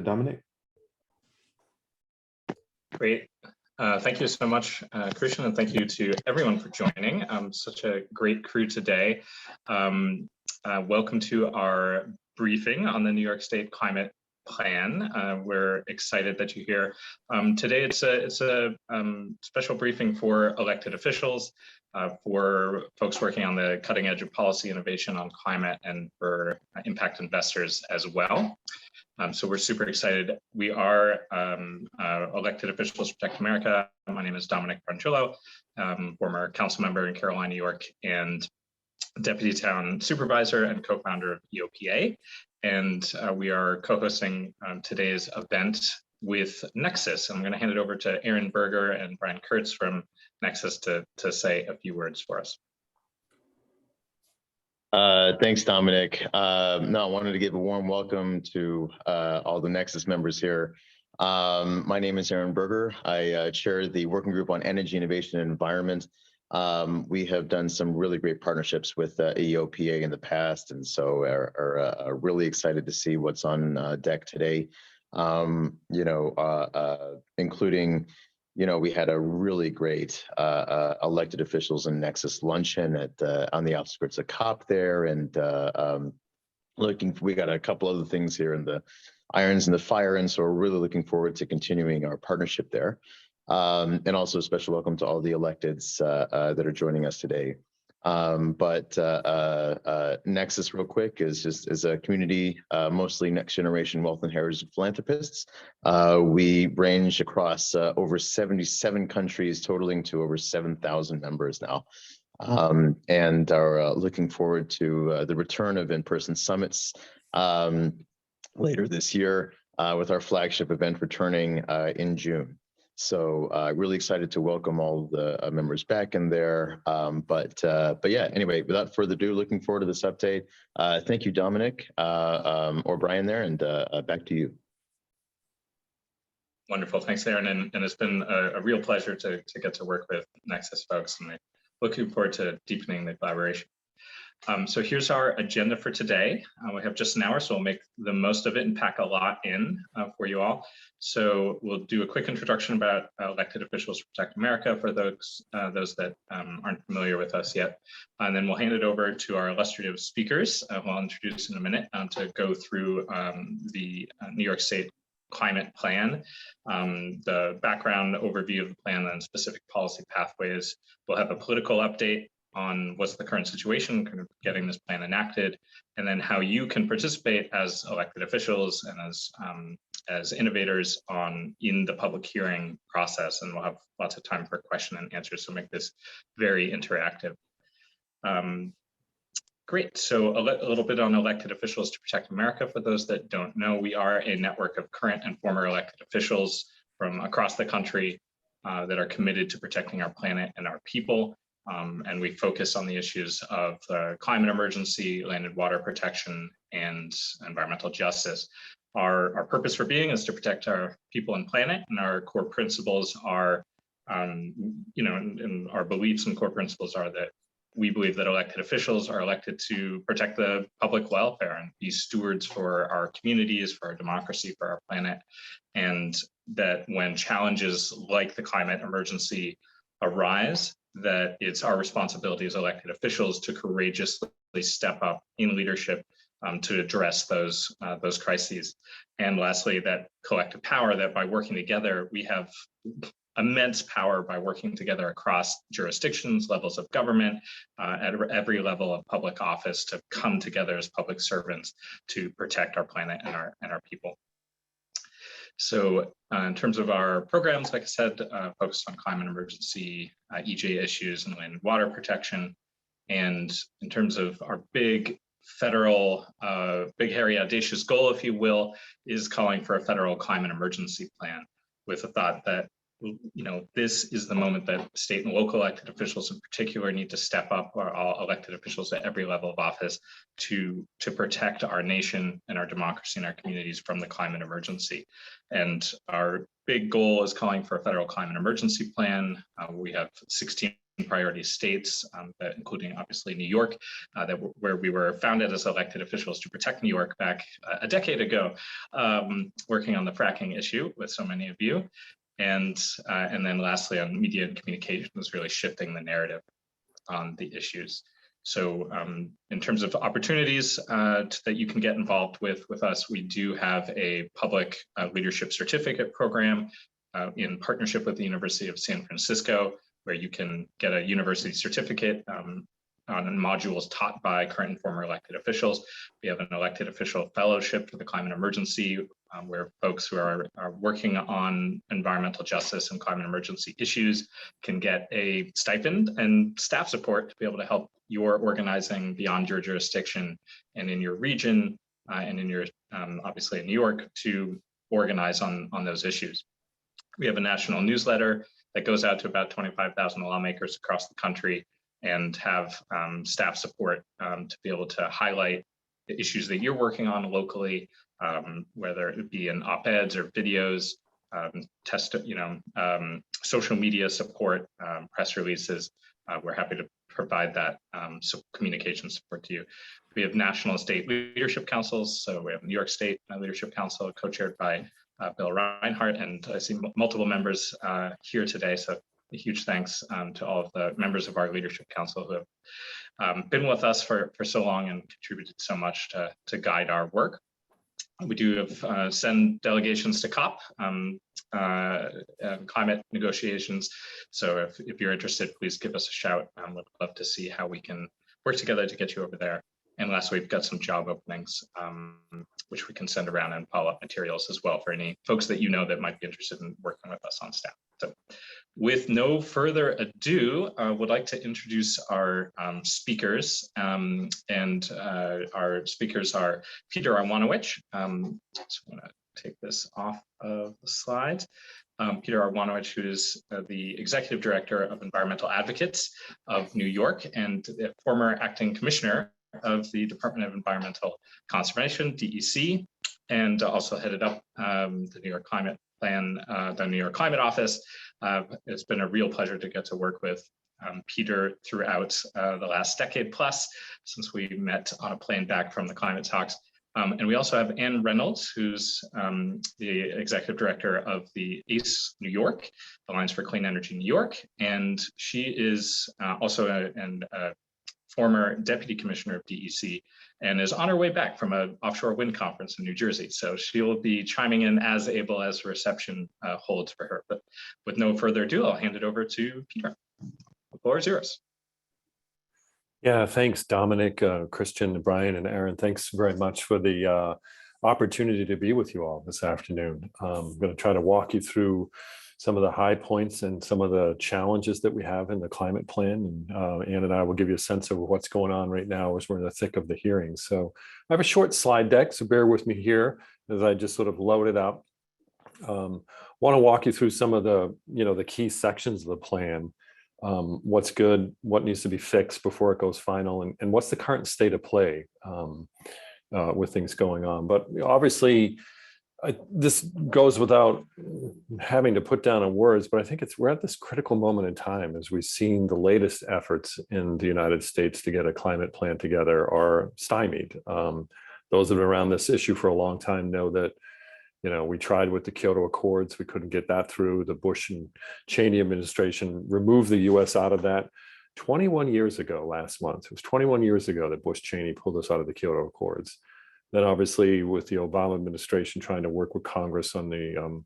Dominic. Great. Thank you so much, Christian, and thank you to everyone for joining. Such a great crew today. Welcome to our briefing on the New York State Climate Plan. We're excited that you're here. Today it's a special briefing for elected officials, for folks working on the cutting edge of policy innovation on climate, and for impact investors as well. So we're super excited. We are elected officials Protect America. My name is Dominic Branchillo, former council member in Caroline, New York, and deputy town supervisor and co-founder of EOPA. And we are co-hosting today's event with Nexus. I'm going to hand it over to Aaron Berger and Brian Kurtz from Nexus to say a few words for us. Thanks, Dominic. I wanted to give a warm welcome to all the Nexus members here. My name is Aaron Berger. I chair the Working Group on Energy Innovation and Environment. We have done some really great partnerships with EOPA in the past, and so are really excited to see what's on deck today. Including, we had a really great elected officials and Nexus luncheon on the outskirts of COP there, and we got a couple other things here in the irons in the fire, and so we're really looking forward to continuing our partnership there. And also a special welcome to all the electeds that are joining us today. Nexus, real quick, is a community, mostly next generation wealth and heritage philanthropists. We range across over 77 countries, totaling to over 7,000 members now, and are looking forward to the return of in-person summits later this year, with our flagship event returning in June. So really excited to welcome all the members back in there. But yeah, anyway, without further ado, looking forward to this update. Thank you, Dominic, or Brian there, and back to you. Wonderful, thanks, Aaron. And it's been a real pleasure to get to work with Nexus folks, and looking forward to deepening the collaboration. So here's our agenda for today. We have just an hour, so we'll make the most of it and pack a lot in for you all. So we'll do a quick introduction about elected officials Protect America for those that aren't familiar with us yet. And then we'll hand it over to our illustrative speakers, who I'll introduce in a minute, to go through the New York State Climate Plan, the background overview of the plan, and specific policy pathways. We'll have a political update on what's the current situation, kind of getting this plan enacted, and then how you can participate as elected officials and as innovators in the public hearing process. And we'll have lots of time for question and answers, so make this very interactive. Great, so a little bit on elected officials to Protect America. For those that don't know, we are a network of current and former elected officials from across the country that are committed to protecting our planet and our people. And we focus on the issues of the climate emergency, land and water protection, and environmental justice. Our purpose for being is to protect our people and planet, and our core principles are, and our beliefs and core principles are that we believe that elected officials are elected to protect the public welfare and be stewards for our communities, for our democracy, for our planet, and that when challenges like the climate emergency arise, that it's our responsibility as elected officials to courageously step up in leadership to address those crises. And lastly, that collective power, that by working together, we have immense power by working together across jurisdictions, levels of government, at every level of public office, to come together as public servants to protect our planet and our people. So in terms of our programs, like I said, focused on climate emergency, EJ issues, and land and water protection. And in terms of our big federal, big, hairy, audacious goal, if you will, is calling for a federal climate emergency plan, with the thought that this is the moment that state and local elected officials in particular need to step up, or all elected officials at every level of office, to protect our nation and our democracy and our communities from the climate emergency. And our big goal is calling for a federal climate emergency plan. We have 16 priority states, including obviously New York, where we were founded as elected officials to protect New York back a decade ago, working on the fracking issue with so many of you. And then lastly, on media and communications, really shifting the narrative on the issues. So in terms of opportunities that you can get involved with us, we do have a public leadership certificate program in partnership with the University of San Francisco, where you can get a university certificate on modules taught by current and former elected officials. We have an elected official fellowship for the climate emergency, where folks who are working on environmental justice and climate emergency issues can get a stipend and staff support to be able to help your organizing beyond your jurisdiction and in your region and in your, obviously in New York, to organize on those issues. We have a national newsletter that goes out to about 25,000 lawmakers across the country, and have staff support to be able to highlight the issues that you're working on locally, whether it be in op-eds or videos, social media support, press releases. We're happy to provide that communication support to you. We have national and state leadership councils. So we have New York State Leadership Council, co-chaired by Bill Reinhardt, and I see multiple members here today. So a huge thanks to all of the members of our leadership council who have been with us for so long and contributed so much to guide our work. We do have send delegations to COP, climate negotiations. So if you're interested, please give us a shout. We'd love to see how we can work together to get you over there. And lastly, we've got some job openings, which we can send around, and follow-up materials as well for any folks that you know that might be interested in working with us on staff. So with no further ado, I would like to introduce our speakers. And our speakers are Peter Arwanowicz. So I'm going to take this off of the slides. Peter Arwanowicz, who is the Executive Director of Environmental Advocates of New York and the former acting commissioner of the Department of Environmental Conservation, DEC, and also headed up the New York Climate Plan, the New York Climate Office. It's been a real pleasure to get to work with Peter throughout the last decade plus, since we met on a plane back from the climate talks. And we also have Ann Reynolds, who's the Executive Director of the ACE New York, Alliance for Clean Energy New York, and she is also a former Deputy Commissioner of DEC, and is on her way back from an offshore wind conference in New Jersey. So she will be chiming in as able as reception holds for her. But with no further ado, I'll hand it over to Peter. The floor is yours. Yeah, thanks, Dominic, Christian, Brian, and Aaron. Thanks very much for the opportunity to be with you all this afternoon. I'm going to try to walk you through some of the high points and some of the challenges that we have in the climate plan. And Ann and I will give you a sense of what's going on right now as we're in the thick of the hearings. So I have a short slide deck, so bear with me here as I just sort of load it up. Want to walk you through some of the, the key sections of the plan. What's good, what needs to be fixed before it goes final, and what's the current state of play with things going on. But obviously, this goes without having to put down in words, but I think we're at this critical moment in time as we've seen the latest efforts in the United States to get a climate plan together are stymied. Those that have been around this issue for a long time know that, we tried with the Kyoto Accords, we couldn't get that through. The Bush and Cheney administration removed the US out of that 21 years ago last month. It was 21 years ago that Bush Cheney pulled us out of the Kyoto Accords. Then obviously with the Obama administration trying to work with Congress on the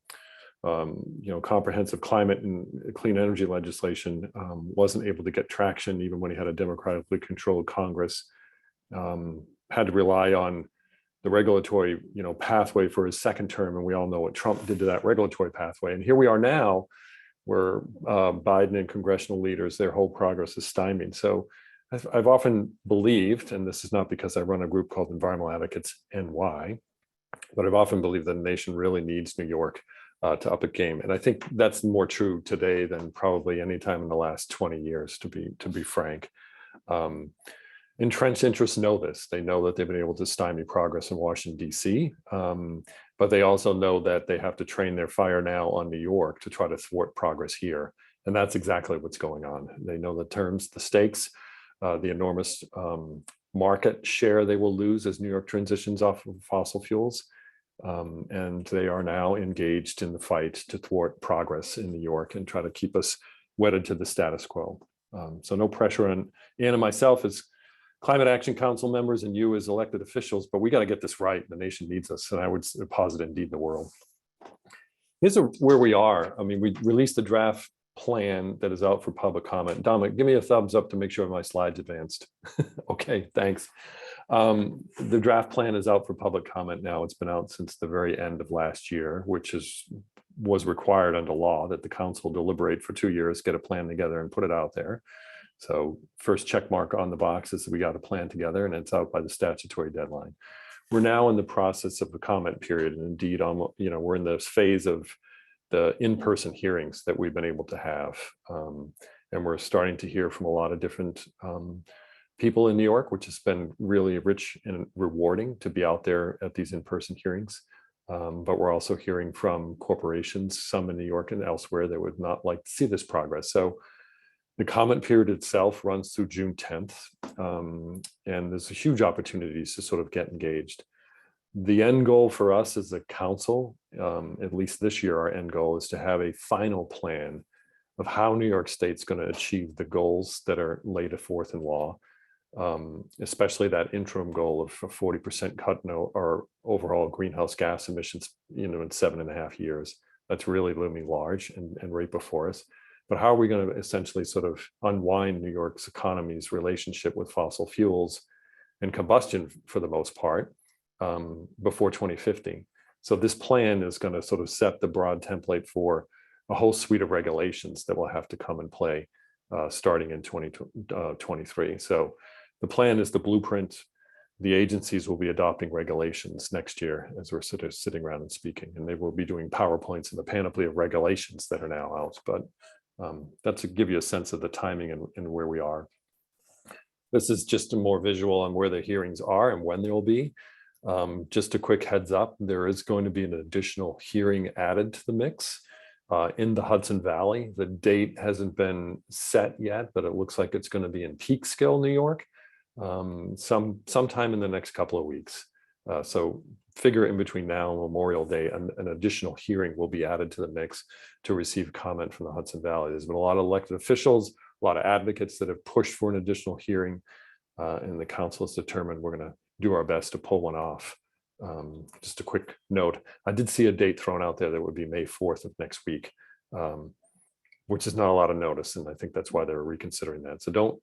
comprehensive climate and clean energy legislation, wasn't able to get traction even when he had a democratically controlled Congress. Had to rely on the regulatory pathway for his second term, and we all know what Trump did to that regulatory pathway. And here we are now, where Biden and congressional leaders, their whole progress is stymied. So I've often believed, and this is not because I run a group called Environmental Advocates NY, but I've often believed that the nation really needs New York to up a game. And I think that's more true today than probably any time in the last 20 years, to be frank. Entrenched interests know this. They know that they've been able to stymie progress in Washington, D.C., but they also know that they have to train their fire now on New York to try to thwart progress here. And that's exactly what's going on. They know the terms, the stakes, the enormous market share they will lose as New York transitions off of fossil fuels. And they are now engaged in the fight to thwart progress in New York and try to keep us wedded to the status quo. So no pressure on Ann and myself as Climate Action Council members and you as elected officials, but we got to get this right. The nation needs us, and I would posit indeed the world. Here's where we are. I mean, we released a draft plan that is out for public comment. Dominic, give me a thumbs up to make sure my slides advanced. Okay, thanks. The draft plan is out for public comment now. It's been out since the very end of last year, which was required under law that the council deliberate for 2 years, get a plan together and put it out there. So first check mark on the box is that we got a plan together and it's out by the statutory deadline. We're now in the process of the comment period, and indeed, we're in this phase of the in-person hearings that we've been able to have, and we're starting to hear from a lot of different people in New York, which has been really rich and rewarding to be out there at these in-person hearings. But we're also hearing from corporations, some in New York and elsewhere, that would not like to see this progress. So the comment period itself runs through June 10th, and there's huge opportunities to sort of get engaged. The end goal for us as a council, at least this year, our end goal is to have a final plan of how New York State's going to achieve the goals that are laid forth in law, especially that interim goal of a 40% cut in our overall greenhouse gas emissions, in 7.5 years. That's really looming large and right before us. But how are we going to essentially sort of unwind New York's economy's relationship with fossil fuels and combustion for the most part before 2050? So this plan is going to sort of set the broad template for a whole suite of regulations that will have to come and play starting in 2023. So the plan is the blueprint. The agencies will be adopting regulations next year as we're sort of sitting around and speaking, and they will be doing PowerPoints in the panoply of regulations that are now out. But that's to give you a sense of the timing and where we are. This is just a more visual on where the hearings are and when they will be. Just a quick heads up, there is going to be an additional hearing added to the mix in the Hudson Valley. The date hasn't been set yet, but it looks like it's going to be in Peekskill, New York, sometime in the next couple of weeks. So figure in between now and Memorial Day, an additional hearing will be added to the mix to receive comment from the Hudson Valley. There's been a lot of elected officials, a lot of advocates that have pushed for an additional hearing, and the council has determined we're going to do our best to pull one off. Just a quick note, I did see a date thrown out there that would be May 4th of next week, which is not a lot of notice, and I think that's why they're reconsidering that. So don't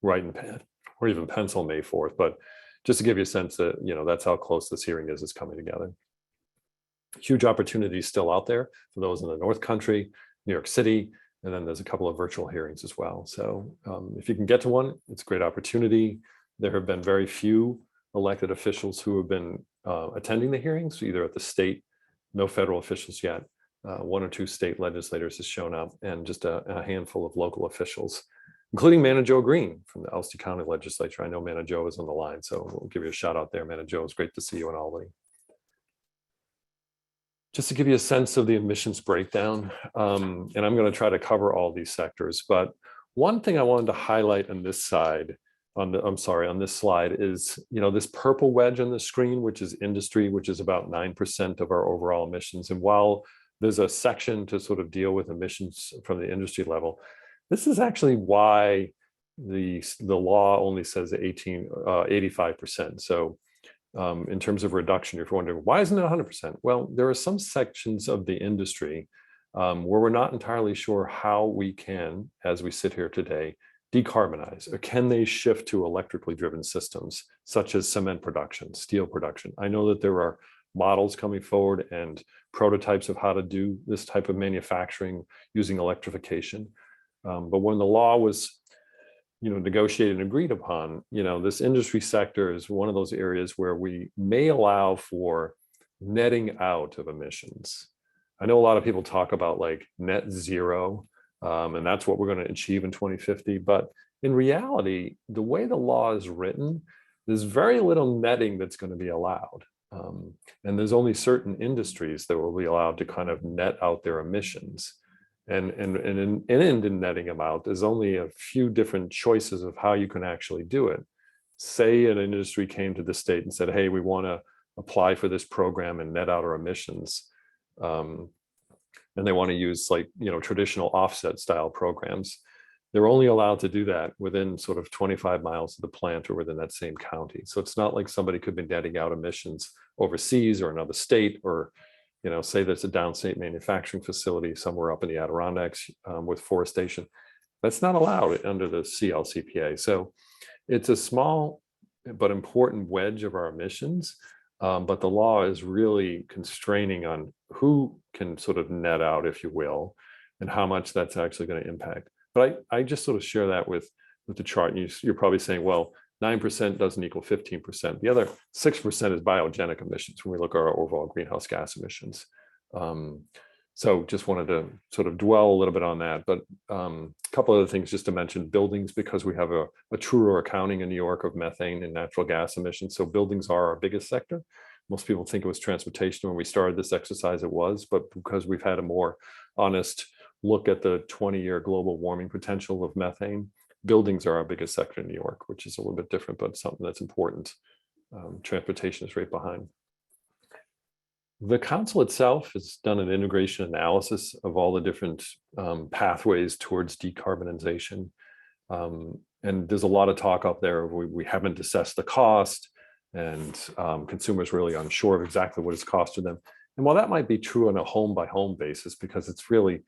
write in pen or even pencil May 4th, but just to give you a sense that, that's how close this hearing is coming together. Huge opportunities still out there for those in the North Country, New York City, and then there's a couple of virtual hearings as well. So if you can get to one, it's a great opportunity. There have been very few elected officials who have been attending the hearings, either at the state, no federal officials yet, 1 or 2 state legislators has shown up, and just a handful of local officials, including Manajo Green from the Ulster County Legislature. I know Manajo is on the line, so we'll give you a shout out there, Manajo. It's great to see you in Albany. Just to give you a sense of the emissions breakdown, and I'm going to try to cover all these sectors, but one thing I wanted to highlight on this side, on this slide is, this purple wedge on the screen, which is industry, which is about 9% of our overall emissions. And while there's a section to sort of deal with emissions from the industry level, this is actually why the law only says 85%. So in terms of reduction, if you're wondering, why isn't it 100%? Well, there are some sections of the industry where we're not entirely sure how we can, as we sit here today, decarbonize, or can they shift to electrically driven systems, such as cement production, steel production? I know that there are models coming forward and prototypes of how to do this type of manufacturing using electrification. But when the law was, negotiated and agreed upon, this industry sector is one of those areas where we may allow for netting out of emissions. I know a lot of people talk about like net zero, and that's what we're going to achieve in 2050. But in reality, the way the law is written, there's very little netting that's going to be allowed. And there's only certain industries that will be allowed to kind of net out their emissions. And in netting them out, there's only a few different choices of how you can actually do it. Say an industry came to the state and said, hey, we want to apply for this program and net out our emissions. And they want to use like, traditional offset style programs. They're only allowed to do that within sort of 25 miles of the plant or within that same county. So it's not like somebody could be netting out emissions overseas or another state, or, say there's a downstate manufacturing facility somewhere up in the Adirondacks with forestation. That's not allowed under the CLCPA. So it's a small but important wedge of our emissions. But the law is really constraining on who can sort of net out, if you will, and how much that's actually going to impact. But I just sort of share that with the chart. And you're probably saying, well, 9% doesn't equal 15%. The other 6% is biogenic emissions when we look at our overall greenhouse gas emissions. So just wanted to sort of dwell a little bit on that. But a couple other things just to mention: buildings, because we have a truer accounting in New York of methane and natural gas emissions. So buildings are our biggest sector. Most people think it was transportation when we started this exercise, it was, but because we've had a more honest look at the 20-year global warming potential of methane, buildings are our biggest sector in New York, which is a little bit different, but something that's important. Transportation is right behind. The council itself has done an integration analysis of all the different pathways towards decarbonization. And there's a lot of talk up there. We haven't assessed the cost, and consumers really unsure of exactly what it's costing them. And while that might be true on a home by home basis, because it's really,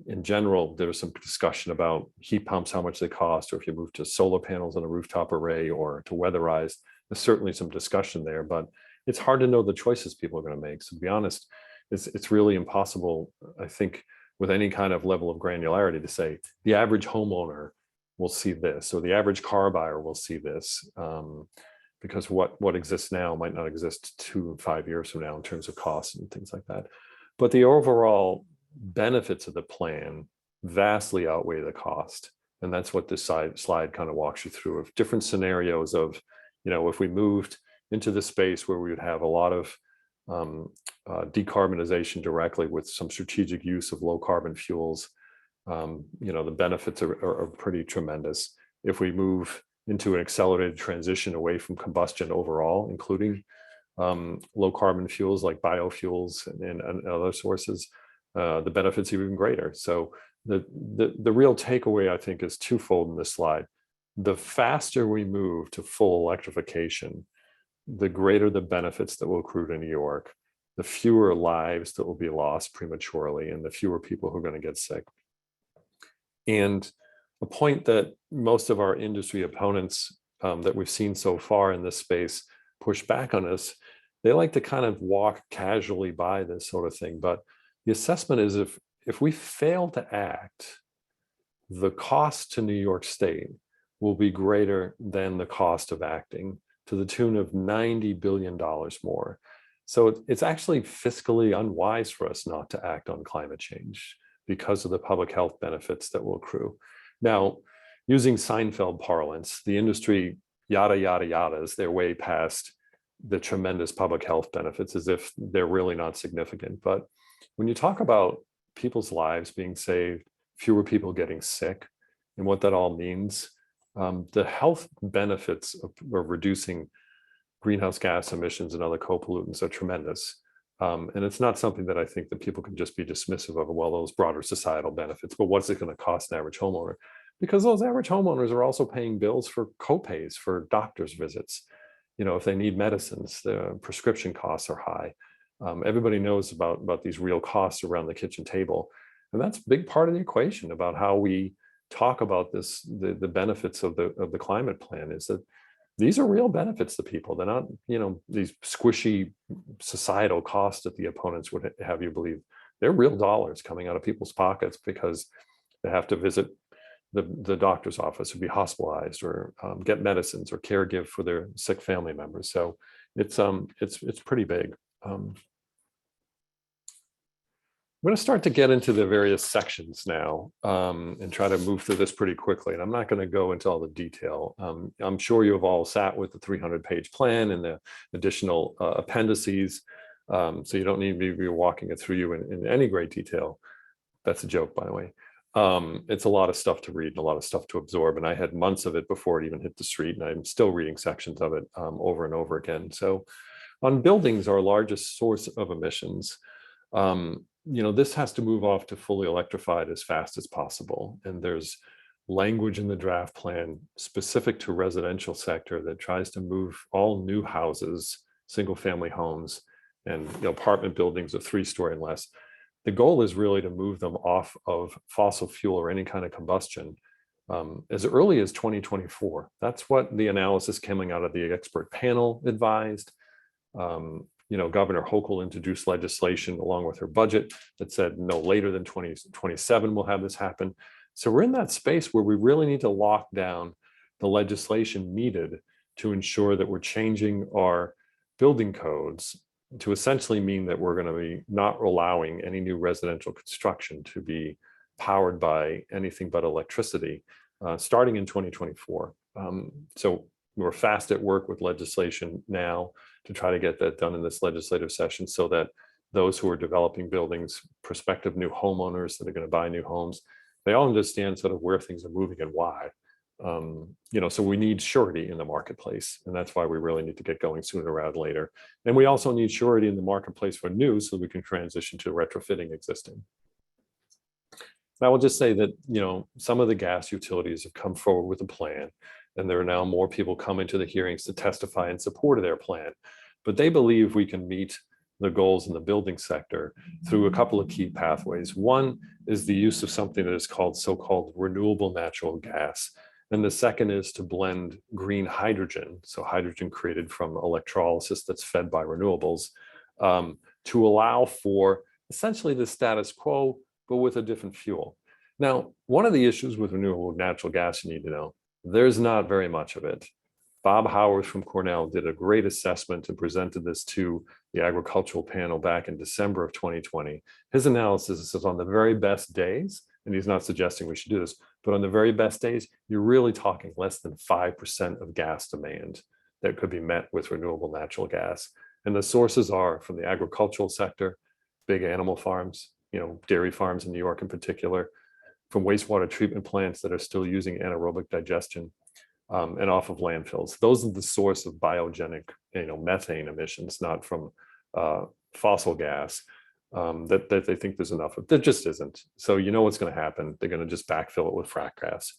in general, there's some discussion about heat pumps, how much they cost, or if you move to solar panels on a rooftop array or to weatherize, there's certainly some discussion there, but it's hard to know the choices people are going to make. So to be honest, it's really impossible, I think, with any kind of level of granularity to say the average homeowner will see this, or the average car buyer will see this, because what exists now might not exist 2 and 5 years from now in terms of costs and things like that. But the overall benefits of the plan vastly outweigh the cost. And that's what this slide kind of walks you through, of different scenarios of, if we moved into the space where we would have a lot of decarbonization directly with some strategic use of low carbon fuels, the benefits are pretty tremendous. If we move into an accelerated transition away from combustion overall, including low carbon fuels like biofuels and other sources, the benefits are even greater. So the real takeaway, I think, is twofold in this slide. The faster we move to full electrification, the greater the benefits that will accrue to New York, the fewer lives that will be lost prematurely, and the fewer people who are going to get sick. And a point that most of our industry opponents that we've seen so far in this space push back on us, they like to kind of walk casually by this sort of thing. But the assessment is, if we fail to act, the cost to New York State will be greater than the cost of acting, to the tune of $90 billion more. So it's actually fiscally unwise for us not to act on climate change because of the public health benefits that will accrue. Now, using Seinfeld parlance, the industry yada, yada, yadas their way past the tremendous public health benefits as if they're really not significant. But when you talk about people's lives being saved, fewer people getting sick, and what that all means, the health benefits of reducing greenhouse gas emissions and other co-pollutants are tremendous. And it's not something that I think that people can just be dismissive of, well, those broader societal benefits, but what's it going to cost an average homeowner? Because those average homeowners are also paying bills for co-pays for doctor's visits. If they need medicines, the prescription costs are high. Everybody knows about these real costs around the kitchen table. And that's a big part of the equation about how we talk about this, the benefits of the climate plan, is that these are real benefits to people. They're not, these squishy societal costs that the opponents would have you believe. They're real dollars coming out of people's pockets because they have to visit the doctor's office or be hospitalized or get medicines or caregive for their sick family members. So it's pretty big. going to start to get into the various sections now and try to move through this pretty quickly. And I'm not going to go into all the detail. I'm sure you have all sat with the 300-page plan and the additional appendices. So you don't need me to be walking it through you in any great detail. That's a joke, by the way. It's a lot of stuff to read and a lot of stuff to absorb. And I had months of it before it even hit the street. And I'm still reading sections of it over and over again. So on buildings, our largest source of emissions, this has to move off to fully electrified as fast as possible. And there's language in the draft plan specific to residential sector that tries to move all new houses, single family homes, and apartment buildings of 3-story and less. The goal is really to move them off of fossil fuel or any kind of combustion as early as 2024. That's what the analysis coming out of the expert panel advised. Governor Hochul introduced legislation along with her budget that said no later than 2027 we'll have this happen. So we're in that space where we really need to lock down the legislation needed to ensure that we're changing our building codes to essentially mean that we're going to be not allowing any new residential construction to be powered by anything but electricity starting in 2024. So we're fast at work with legislation now to try to get that done in this legislative session so that those who are developing buildings, prospective new homeowners that are going to buy new homes, they all understand sort of where things are moving and why. So we need surety in the marketplace, and that's why we really need to get going sooner rather than later. And we also need surety in the marketplace for new so we can transition to retrofitting existing. I will just say that, some of the gas utilities have come forward with a plan, and there are now more people coming to the hearings to testify in support of their plan. But they believe we can meet the goals in the building sector through a couple of key pathways. One is the use of something that is called so-called renewable natural gas. And the second is to blend green hydrogen, so hydrogen created from electrolysis that's fed by renewables, to allow for essentially the status quo, but with a different fuel. Now, one of the issues with renewable natural gas you need to know, there's not very much of it. Bob Howard from Cornell did a great assessment and presented this to the agricultural panel back in December of 2020. His analysis is on the very best days, and he's not suggesting we should do this, but on the very best days, you're really talking less than 5% of gas demand that could be met with renewable natural gas. And the sources are from the agricultural sector, big animal farms, dairy farms in New York in particular, from wastewater treatment plants that are still using anaerobic digestion, and off of landfills. Those are the source of biogenic, methane emissions, not from fossil gas. That they think there's enough of. There just isn't. So what's going to happen. They're going to just backfill it with frac gas.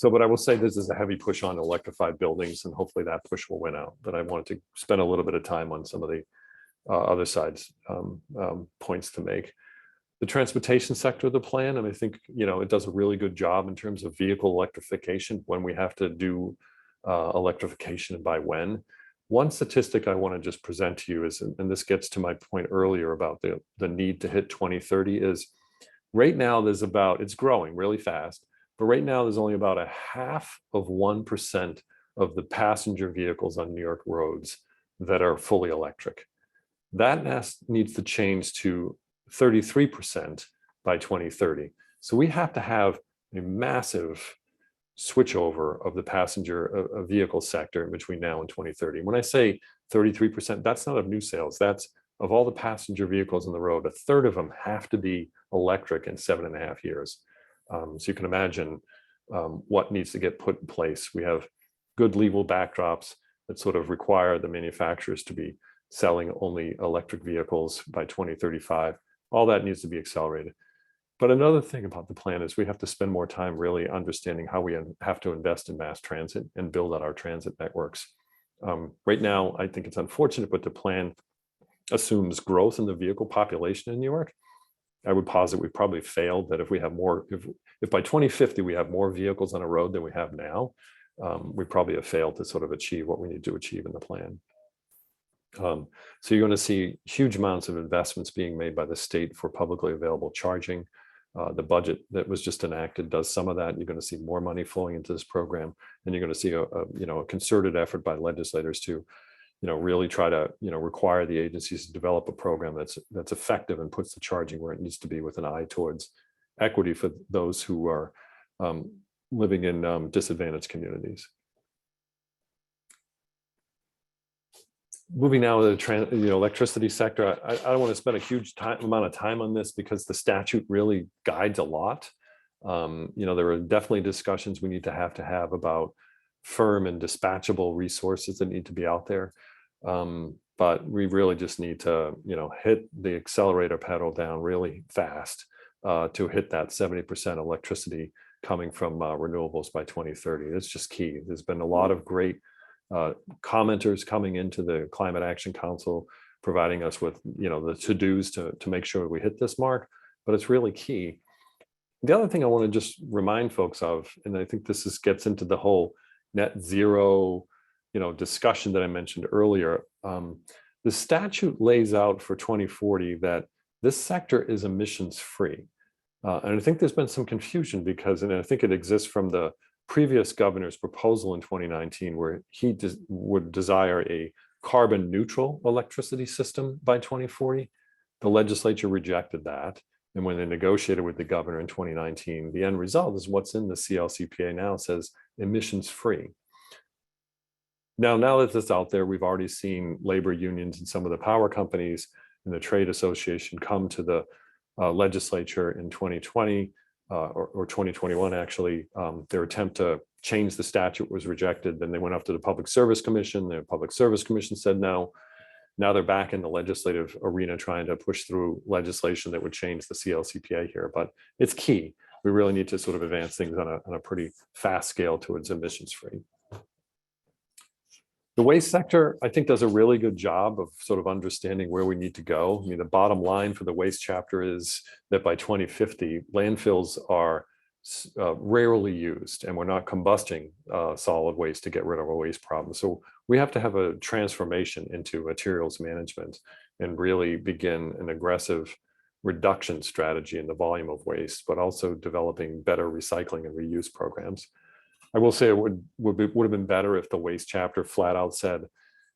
But I will say this is a heavy push on electrified buildings, and hopefully that push will win out. But I wanted to spend a little bit of time on some of the other sides points to make. The transportation sector of the plan, and I think it does a really good job in terms of vehicle electrification when we have to do electrification and by when. One statistic I want to just present to you is, and this gets to my point earlier about the need to hit 2030, is right now it's growing really fast, but right now there's only about 0.5% of the passenger vehicles on New York roads that are fully electric. That needs to change to 33% by 2030. So we have to have a massive switchover of the passenger vehicle sector in between now and 2030. When I say 33%, that's not of new sales. That's of all the passenger vehicles on the road, 1/3 of them have to be electric in 7.5 years. So you can imagine what needs to get put in place. We have good legal backdrops that sort of require the manufacturers to be selling only electric vehicles by 2035. All that needs to be accelerated. But another thing about the plan is we have to spend more time really understanding how we have to invest in mass transit and build out our transit networks. Right now, I think it's unfortunate, but the plan assumes growth in the vehicle population in New York. I would posit we probably failed that if we have more, if by 2050 we have more vehicles on a road than we have now, we probably have failed to sort of achieve what we need to achieve in the plan. So you're going to see huge amounts of investments being made by the state for publicly available charging. The budget that was just enacted does some of that. You're going to see more money flowing into this program, and you're going to see a concerted effort by legislators to really try to, require the agencies to develop a program that's effective and puts the charging where it needs to be, with an eye towards equity for those who are living in disadvantaged communities. Moving now to the electricity sector, I don't want to spend a huge amount of time on this because the statute really guides a lot. There are definitely discussions we need to have about firm and dispatchable resources that need to be out there. But we really just need to, hit the accelerator pedal down really fast to hit that 70% electricity coming from renewables by 2030. That's just key. There's been a lot of great commenters coming into the Climate Action Council, providing us with, the to-dos to make sure we hit this mark, but it's really key. The other thing I want to just remind folks of, and I think this gets into the whole net zero, discussion that I mentioned earlier. The statute lays out for 2040 that this sector is emissions free. And I think there's been some confusion because, and I think it exists from the previous governor's proposal in 2019, where he would desire a carbon neutral electricity system by 2040. The legislature rejected that. And when they negotiated with the governor in 2019, the end result is what's in the CLCPA now, says emissions free. Now that this is out there, we've already seen labor unions and some of the power companies and the trade association come to the legislature in 2020 or 2021, actually. Their attempt to change the statute was rejected. Then they went up to the Public Service Commission. The Public Service Commission said no. Now they're back in the legislative arena trying to push through legislation that would change the CLCPA here. But it's key. We really need to sort of advance things on a pretty fast scale towards emissions free. The waste sector, I think, does a really good job of sort of understanding where we need to go. I mean, the bottom line for the waste chapter is that by 2050, landfills are rarely used, and we're not combusting solid waste to get rid of our waste problem. So we have to have a transformation into materials management and really begin an aggressive reduction strategy in the volume of waste, but also developing better recycling and reuse programs. I will say it would have been better if the waste chapter flat out said,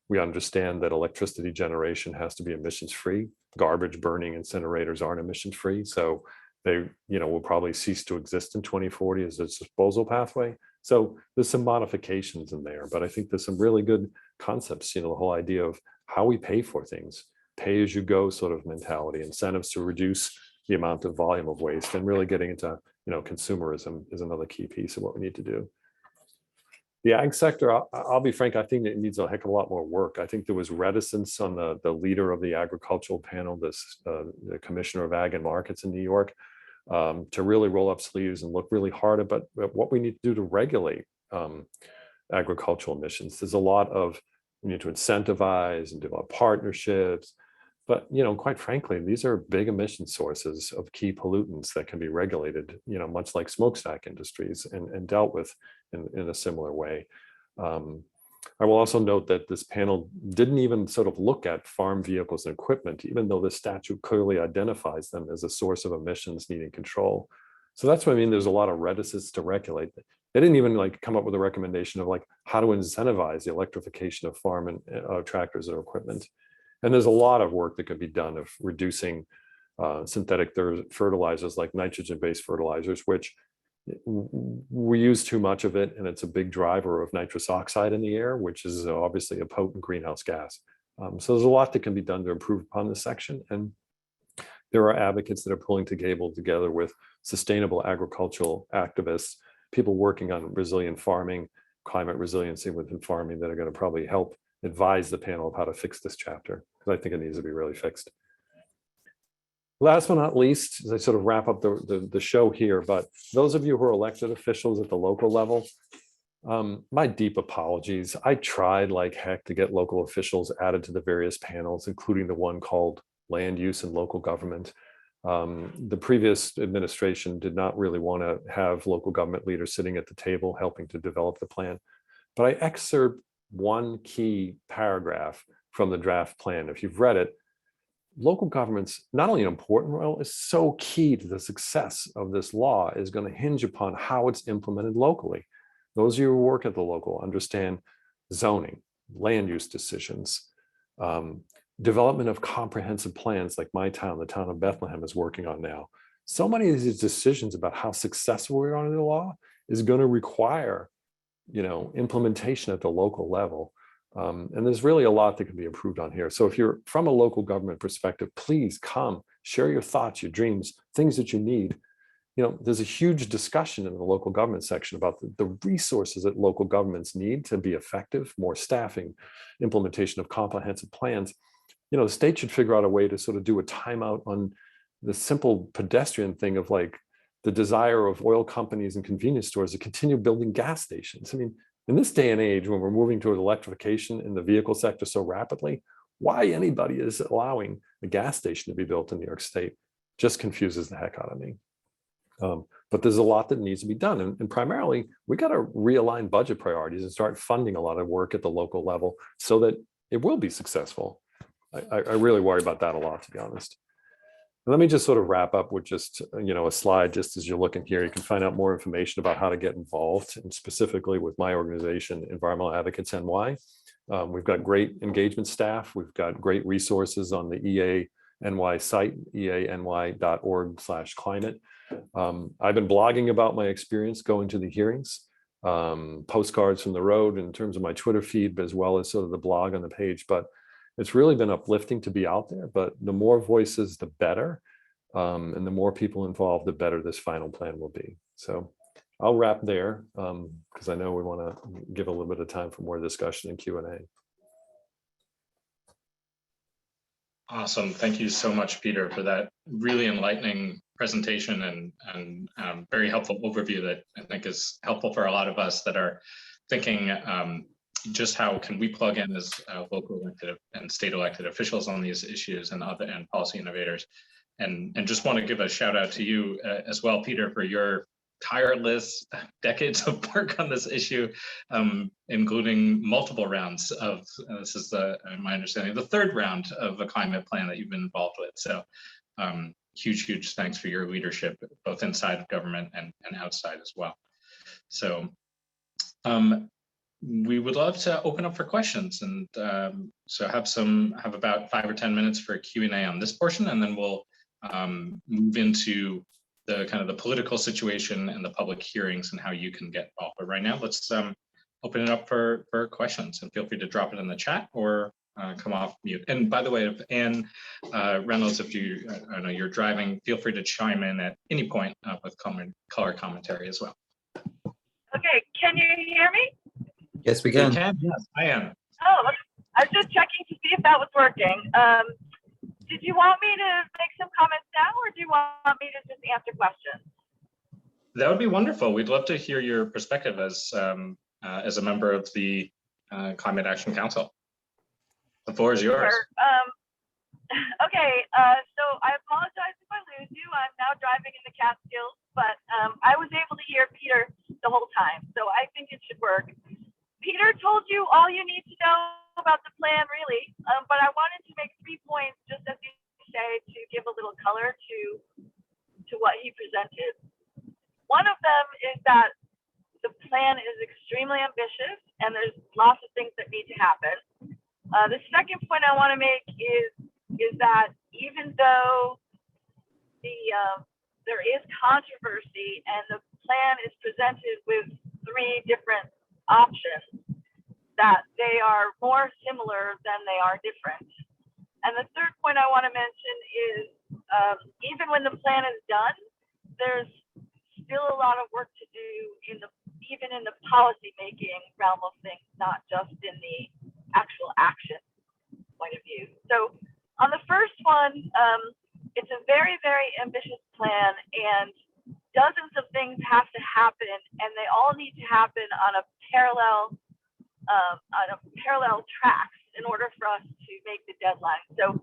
we understand that electricity generation has to be emissions free. Garbage burning incinerators aren't emissions free. So they will probably cease to exist in 2040 as a disposal pathway. So there's some modifications in there, but I think there's some really good concepts, the whole idea of how we pay for things, pay as you go sort of mentality, incentives to reduce the amount of volume of waste, and really getting into, consumerism is another key piece of what we need to do. The ag sector, I'll be frank, I think it needs a heck of a lot more work. I think there was reticence on the leader of the agricultural panel, the Commissioner of Ag and Markets in New York, to really roll up sleeves and look really hard at what we need to do to regulate agricultural emissions. There's a lot of, we need to incentivize and develop partnerships. But, quite frankly, these are big emission sources of key pollutants that can be regulated, much like smokestack industries and dealt with in a similar way. I will also note that this panel didn't even sort of look at farm vehicles and equipment, even though the statute clearly identifies them as a source of emissions needing control. So that's what I mean. There's a lot of reticence to regulate. They didn't even come up with a recommendation of how to incentivize the electrification of farm and tractors or equipment. And there's a lot of work that could be done of reducing synthetic fertilizers like nitrogen-based fertilizers, which we use too much of it, and it's a big driver of nitrous oxide in the air, which is obviously a potent greenhouse gas. So there's a lot that can be done to improve upon this section. And there are advocates that are pulling together with sustainable agricultural activists, people working on resilient farming, climate resiliency within farming, that are going to probably help advise the panel of how to fix this chapter, because I think it needs to be really fixed. Last but not least, as I sort of wrap up the show here, but those of you who are elected officials at the local level, my deep apologies. I tried like heck to get local officials added to the various panels, including the one called Land Use and Local Government. The previous administration did not really want to have local government leaders sitting at the table helping to develop the plan. But I excerpt one key paragraph from the draft plan. If you've read it, local government's not only an important role, is so key to the success of this law is going to hinge upon how it's implemented locally. Those of you who work at the local understand zoning, land use decisions, development of comprehensive plans like my town, the town of Bethlehem, is working on now. So many of these decisions about how successful we are under the law is going to require, implementation at the local level. And there's really a lot that can be improved on here. So if you're from a local government perspective, please come, share your thoughts, your dreams, things that you need. There's a huge discussion in the local government section about the resources that local governments need to be effective, more staffing, implementation of comprehensive plans. The state should figure out a way to sort of do a timeout on the simple pedestrian thing of like the desire of oil companies and convenience stores to continue building gas stations. I mean, in this day and age, when we're moving toward electrification in the vehicle sector so rapidly, why anybody is allowing a gas station to be built in New York State just confuses the heck out of me. But there's a lot that needs to be done. And primarily, we got to realign budget priorities and start funding a lot of work at the local level so that it will be successful. I really worry about that a lot, to be honest. Let me just sort of wrap up with just, a slide, just as you're looking here. You can find out more information about how to get involved, and specifically with my organization, Environmental Advocates NY. We've got great engagement staff. We've got great resources on the EANY site, eany.org/climate. I've been blogging about my experience going to the hearings, postcards from the road in terms of my Twitter feed, as well as sort of the blog on the page. But it's really been uplifting to be out there. But the more voices, the better. And the more people involved, the better this final plan will be. So I'll wrap there because I know we want to give a little bit of time for more discussion and Q&A. Awesome. Thank you so much, Peter, for that really enlightening presentation and very helpful overview that I think is helpful for a lot of us that are thinking just how can we plug in as local elected and state elected officials on these issues and policy innovators. And just want to give a shout out to you as well, Peter, for your tireless decades of work on this issue, including multiple rounds of, this is my understanding, the third round of a climate plan that you've been involved with. So huge thanks for your leadership, both inside of government and outside as well. So we would love to open up for questions, and so have about 5 or 10 minutes for Q&A on this portion, and then we'll move into the kind of the political situation and the public hearings and how you can get involved. But right now, let's open it up for questions, and feel free to drop it in the chat or come off mute. And by the way, if Ann Reynolds, if I know you're driving, feel free to chime in at any point with color commentary as well. Okay, can you hear me? Yes, we can. Yes, I am. Oh, I was just checking to see if that was working. Did you want me to make some comments now, or do you want me to just answer questions? That would be wonderful. We'd love to hear your perspective as a member of the Climate Action Council. The floor is yours. Sure. Okay, so I apologize if I lose you. I'm now driving in the Catskills, but I was able to hear Peter the whole time, so I think it should work. Peter told you all you need to know about the plan, really, but I wanted to make 3 points, just as you say, to give a little color to what he presented. One of them is that the plan is extremely ambitious, and there's lots of things that need to happen. The second point I want to make is that even though there is controversy and the plan is presented with 3 different options, that they are more similar than they are different. And the third point I want to mention is even when the plan is done, there's still a lot of work to do even in the policy making realm of things, not just in the actual action point of view. So on the first one, it's a very, very ambitious plan, and dozens of things have to happen, and they all need to happen on a parallel tracks in order for us to make the deadline. So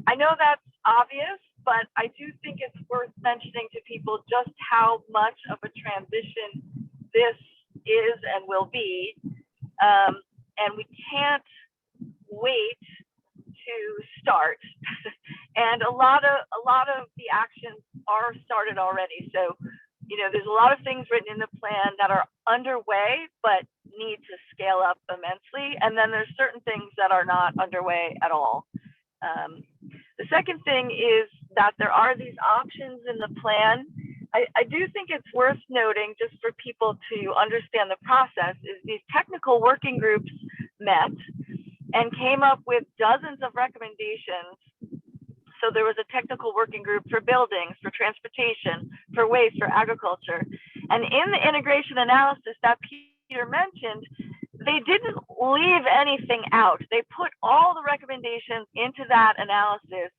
I know that's obvious, but I do think it's worth mentioning to people just how much of a transition this is and will be, and we can't wait to start. And a lot of the actions are started already. So, there's a lot of things written in the plan that are underway, but need to scale up immensely. And then there's certain things that are not underway at all. The second thing is that there are these options in the plan. I do think it's worth noting, just for people to understand the process, is these technical working groups met and came up with dozens of recommendations. So there was a technical working group for buildings, for transportation, for waste, for agriculture. And in the integration analysis that Peter mentioned, they didn't leave anything out. They put all the recommendations into that analysis,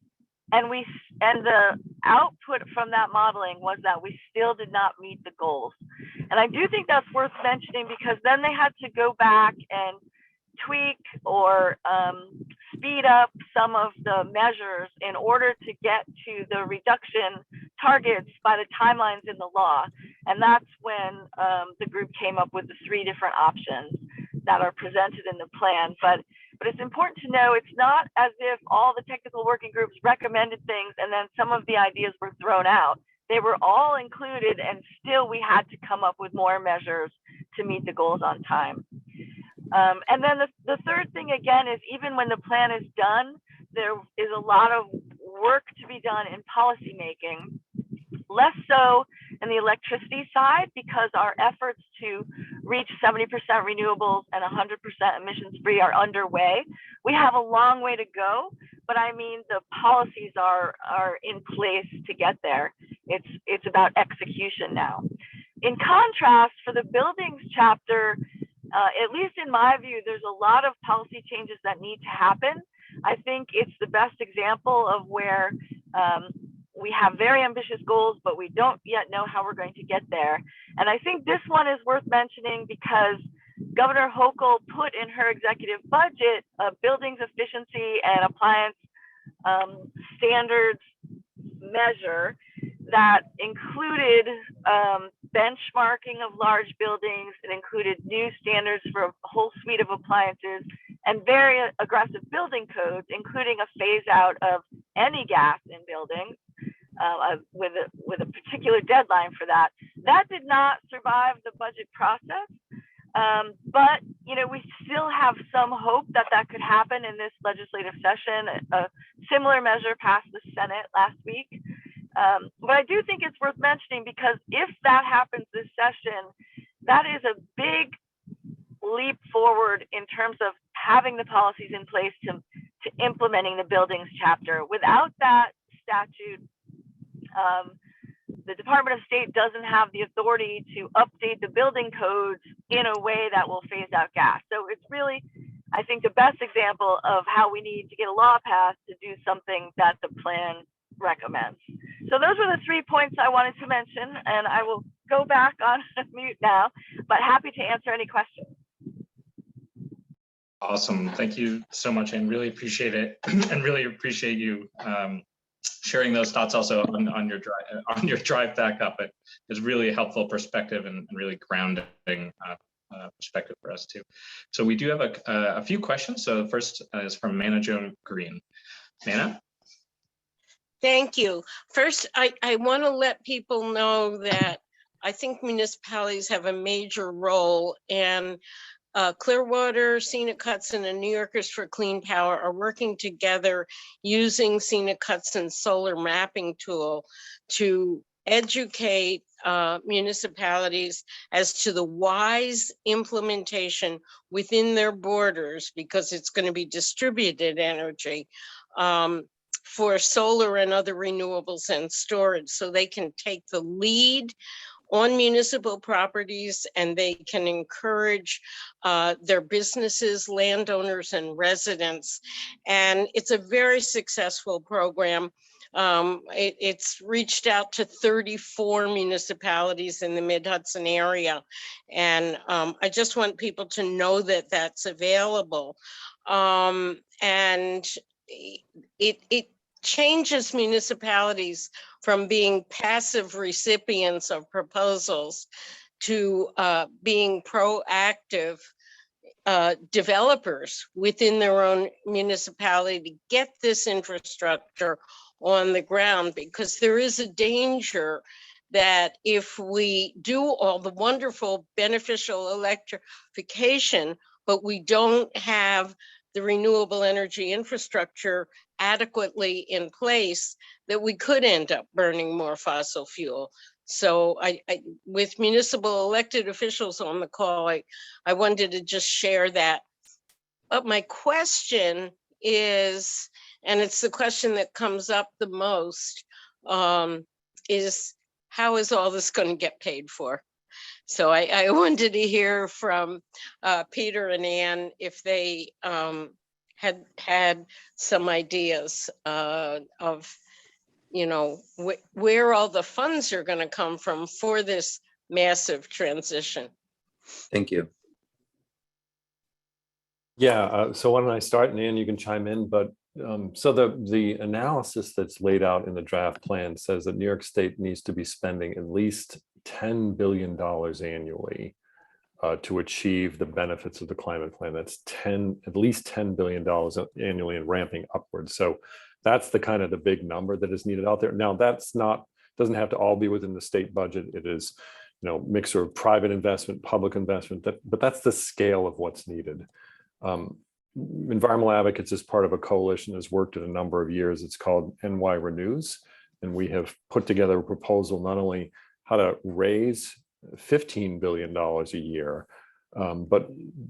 and the output from that modeling was that we still did not meet the goals. And I do think that's worth mentioning, because then they had to go back and tweak or speed up some of the measures in order to get to the reduction targets by the timelines in the law. And that's when the group came up with the 3 different options that are presented in the plan. But it's important to know, it's not as if all the technical working groups recommended things and then some of the ideas were thrown out. They were all included, and still we had to come up with more measures to meet the goals on time. And then the third thing, again, is even when the plan is done, there is a lot of work to be done in policy making, less so in the electricity side, because our efforts to reach 70% renewables and 100% emissions free are underway. We have a long way to go, but I mean, the policies are in place to get there. It's about execution now. In contrast, for the buildings chapter, at least in my view, there's a lot of policy changes that need to happen. I think it's the best example of where we have very ambitious goals, but we don't yet know how we're going to get there. And I think this one is worth mentioning because Governor Hochul put in her executive budget a buildings efficiency and appliance standards measure that included benchmarking of large buildings. It included new standards for a whole suite of appliances and very aggressive building codes, including a phase out of any gas in buildings with a particular deadline for that. That did not survive the budget process, but we still have some hope that that could happen in this legislative session. A similar measure passed the Senate last week. But I do think it's worth mentioning, because if that happens this session, that is a big leap forward in terms of having the policies in place to implementing the buildings chapter. Without that statute, the Department of State doesn't have the authority to update the building codes in a way that will phase out gas. So it's really, I think, the best example of how we need to get a law passed to do something that the plan recommends. So those were the 3 points I wanted to mention, and I will go back on mute now, but happy to answer any questions. Awesome. Thank you so much, and really appreciate it, and really appreciate you sharing those thoughts also on your drive back up. It is really a helpful perspective and really grounding perspective for us too. So we do have a few questions. So the first is from Mana Joan Green. Mana? Thank you. First, I want to let people know that I think municipalities have a major role, and Clearwater, Scenic Hudson, and New Yorkers for Clean Power are working together using Scenic Hudson's solar mapping tool to educate municipalities as to the wise implementation within their borders, because it's going to be distributed energy for solar and other renewables and storage, so they can take the lead on municipal properties, and they can encourage their businesses, landowners, and residents. And it's a very successful program. It's reached out to 34 municipalities in the Mid-Hudson area. And I just want people to know that that's available. And it changes municipalities from being passive recipients of proposals to being proactive developers within their own municipality to get this infrastructure on the ground, because there is a danger that if we do all the wonderful beneficial electrification, but we don't have the renewable energy infrastructure adequately in place, that we could end up burning more fossil fuel. So with municipal elected officials on the call, I wanted to just share that. But my question is, and it's the question that comes up the most, is how is all this going to get paid for? So I wanted to hear from Peter and Ann if they had some ideas of, you know, where all the funds are going to come from for this massive transition. Thank you. Yeah, so why don't I start, and Ann, you can chime in. But so the analysis that's laid out in the draft plan says that New York State needs to be spending at least $10 billion annually to achieve the benefits of the climate plan. That's at least $10 billion annually and ramping upwards. So that's the kind of the big number that is needed out there. Now, doesn't have to all be within the state budget. It is, you know, mixture of private investment, public investment, but that's the scale of what's needed. Environmental Advocates is part of a coalition, has worked in a number of years. It's called NY Renews, and we have put together a proposal not only how to raise $15 billion a year, but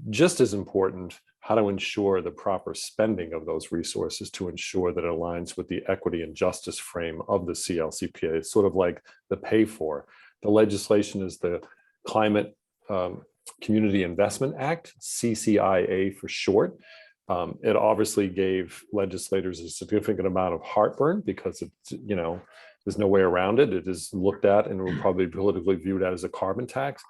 just as important, how to ensure the proper spending of those resources to ensure that it aligns with the equity and justice frame of the CLCPA. It's sort of like the pay for. The legislation is the Climate Community Investment Act, CCIA for short. It obviously gave legislators a significant amount of heartburn because it's, you know, there's no way around it. It is looked at and will probably be politically viewed as a carbon tax.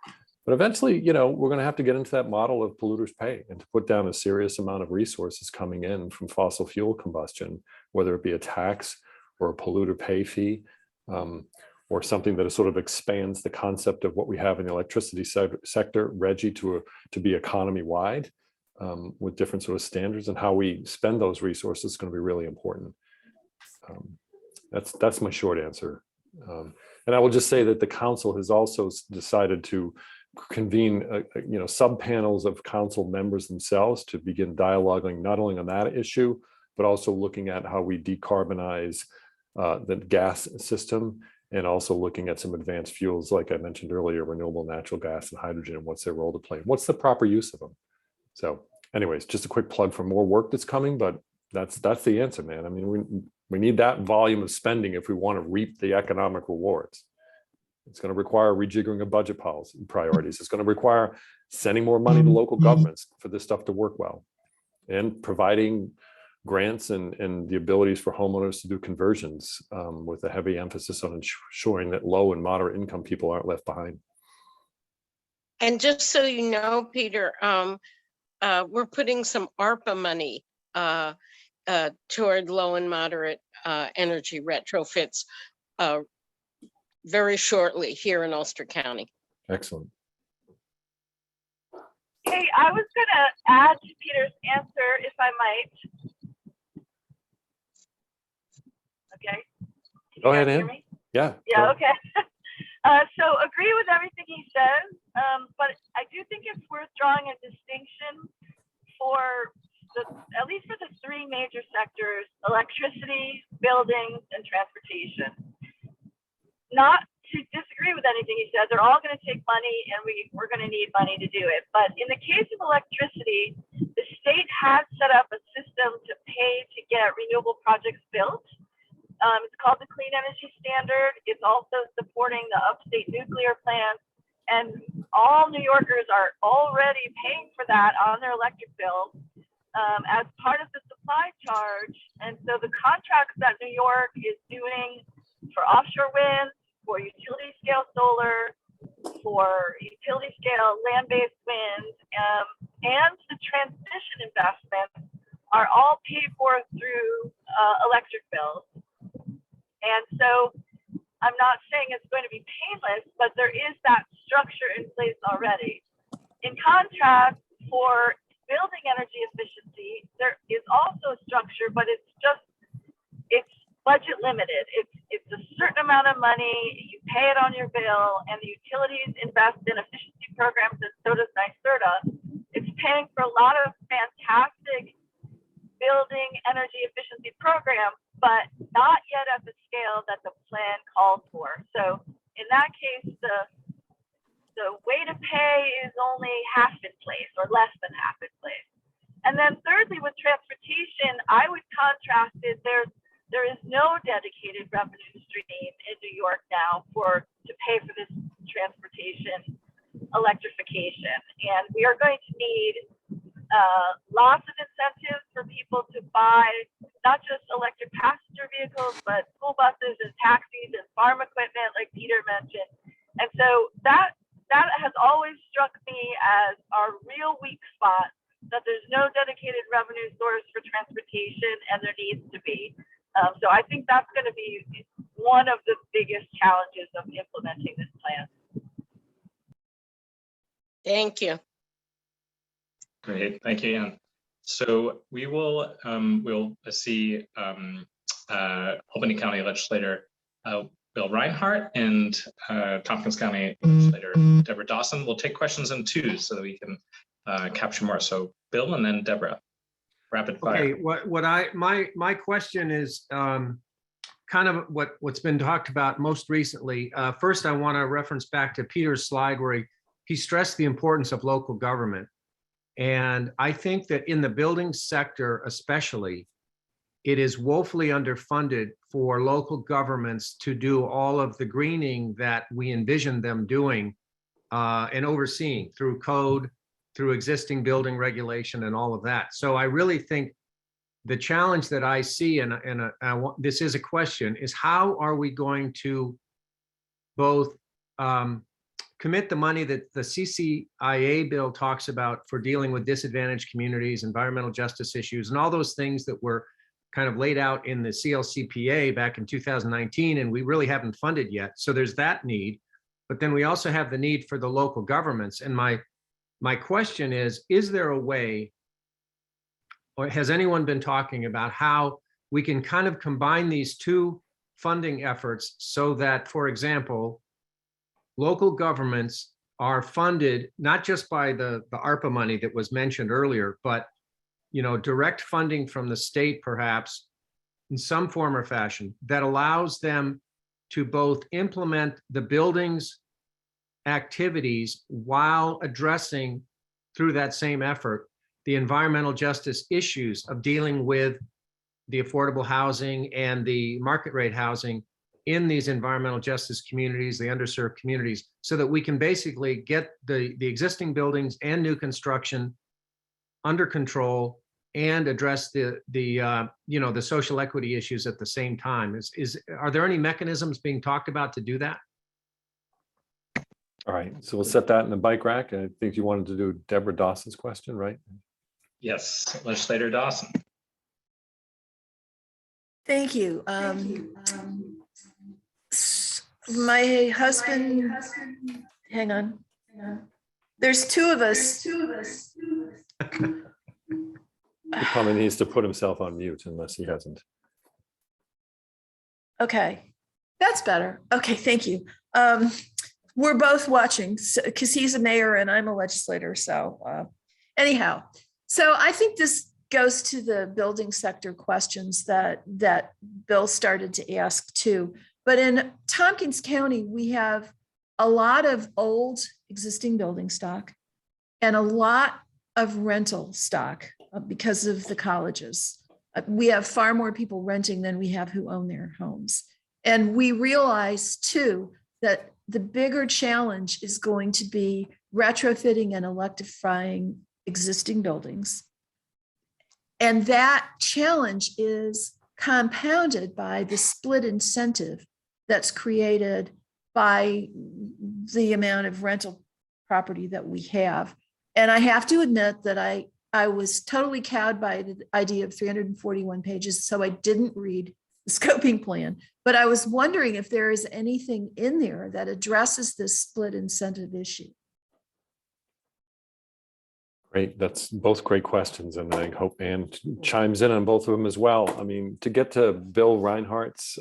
But eventually, you know, we're going to have to get into that model of polluters pay and to put down a serious amount of resources coming in from fossil fuel combustion, whether it be a tax or a polluter pay fee, or something that sort of expands the concept of what we have in the electricity sector, RGGI, to be economy-wide with different sort of standards, and how we spend those resources is going to be really important. That's my short answer. And I will just say that the council has also decided to convene, you know, sub-panels of council members themselves to begin dialoguing not only on that issue, but also looking at how we decarbonize the gas system, and also looking at some advanced fuels, like I mentioned earlier, renewable natural gas and hydrogen, and what's their role to play, what's the proper use of them. So anyways, just a quick plug for more work that's coming, but that's the answer, man. I mean, we need that volume of spending if we want to reap the economic rewards. It's going to require rejiggering of budget policy priorities. It's going to require sending more money to local governments for this stuff to work well, and providing grants and the abilities for homeowners to do conversions with a heavy emphasis on ensuring that low and moderate income people aren't left behind. And just so you know, Peter, we're putting some ARPA money toward low and moderate energy retrofits very shortly here in Ulster County. Excellent. Hey, I was going to add to Peter's answer, if I might. Okay. Go ahead, Hear Ann. me? Yeah. Yeah, okay. So agree with everything he says, but I do think it's worth drawing a distinction for at least for the three major sectors: electricity, buildings, and transportation. Not to disagree with anything he said, they're all going to take money, and we're going to need money to do it. But in the case of electricity, the state has set up a system to pay to get renewable projects built. It's called the Clean Energy Standard. It's also supporting the upstate nuclear plants, and all New Yorkers are already paying for that on their electric bill as part of the supply charge. And so the contracts that New York is doing for offshore wind, for utility scale solar, for utility scale land-based wind, and the transmission investments are all paid for through electric bills. And so I'm not saying it's going to be painless, but there is that structure in place already. In contrast, for building energy efficiency, there is also a structure, but it's budget limited. It's a certain amount of money. You pay it on your bill, and the utilities invest in efficiency programs, and so does NYSERDA. It's paying for a lot of fantastic building energy efficiency programs, but not yet at the scale that the plan calls for. So in that case, the way to pay is only half in place or less than half in place. And then thirdly, with transportation, I would contrast it. There is no dedicated revenue stream in New York now to pay for this transportation electrification. And we are going to need lots of incentives for people to buy not just electric passenger vehicles, but school buses and taxis and farm equipment, like Peter mentioned. And so that has always struck me as our real weak spot, that there's no dedicated revenue source for transportation, and there needs to be. So I think that's going to be one of the biggest challenges of implementing this plan. Thank you. Great, thank you, Ann. So we will we'll see Albany County legislator Bill Reinhardt and Tompkins County legislator Deborah Dawson. We'll take questions in twos so that we can capture more. So Bill and then Deborah, rapid fire. Okay, my question is kind of what's been talked about most recently. First, I want to reference back to Peter's slide where he stressed the importance of local government. And I think that in the building sector, especially, it is woefully underfunded for local governments to do all of the greening that we envision them doing and overseeing through code, through existing building regulation and all of that. So I really think the challenge that I see, and this is a question, is how are we going to both commit the money that the CCIA bill talks about for dealing with disadvantaged communities, environmental justice issues, and all those things that were kind of laid out in the CLCPA back in 2019, and we really haven't funded yet. So there's that need, but then we also have the need for the local governments. And my question is there a way, or has anyone been talking about how we can kind of combine these two funding efforts so that, for example, local governments are funded not just by the ARPA money that was mentioned earlier, but direct funding from the state, perhaps in some form or fashion, that allows them to both implement the building's activities while addressing through that same effort the environmental justice issues of dealing with the affordable housing and the market rate housing in these environmental justice communities, the underserved communities, so that we can basically get the existing buildings and new construction under control and address the social equity issues at the same time. Are there any mechanisms being talked about to do that? All right, so we'll set that in the bike rack. I think you wanted to do Deborah Dawson's question, right? Yes, Legislator Dawson. Thank you. My husband, hang on. There's two of us. He probably needs to put himself on mute unless he hasn't. Okay, that's better. Okay, thank you. We're both watching because he's a mayor and I'm a legislator. So anyhow, so I think this goes to the building sector questions that Bill started to ask too. But in Tompkins County, we have a lot of old existing building stock and a lot of rental stock because of the colleges. We have far more people renting than we have who own their homes. And we realize too that the bigger challenge is going to be retrofitting and electrifying existing buildings. And that challenge is compounded by the split incentive that's created by the amount of rental property that we have. And I have to admit that I was totally cowed by the idea of 341 pages, so I didn't read the scoping plan. But I was wondering if there is anything in there that addresses this split incentive issue. Great. That's both great questions. And I hope Ann chimes in on both of them as well. I mean, to get to Bill Reinhardt's,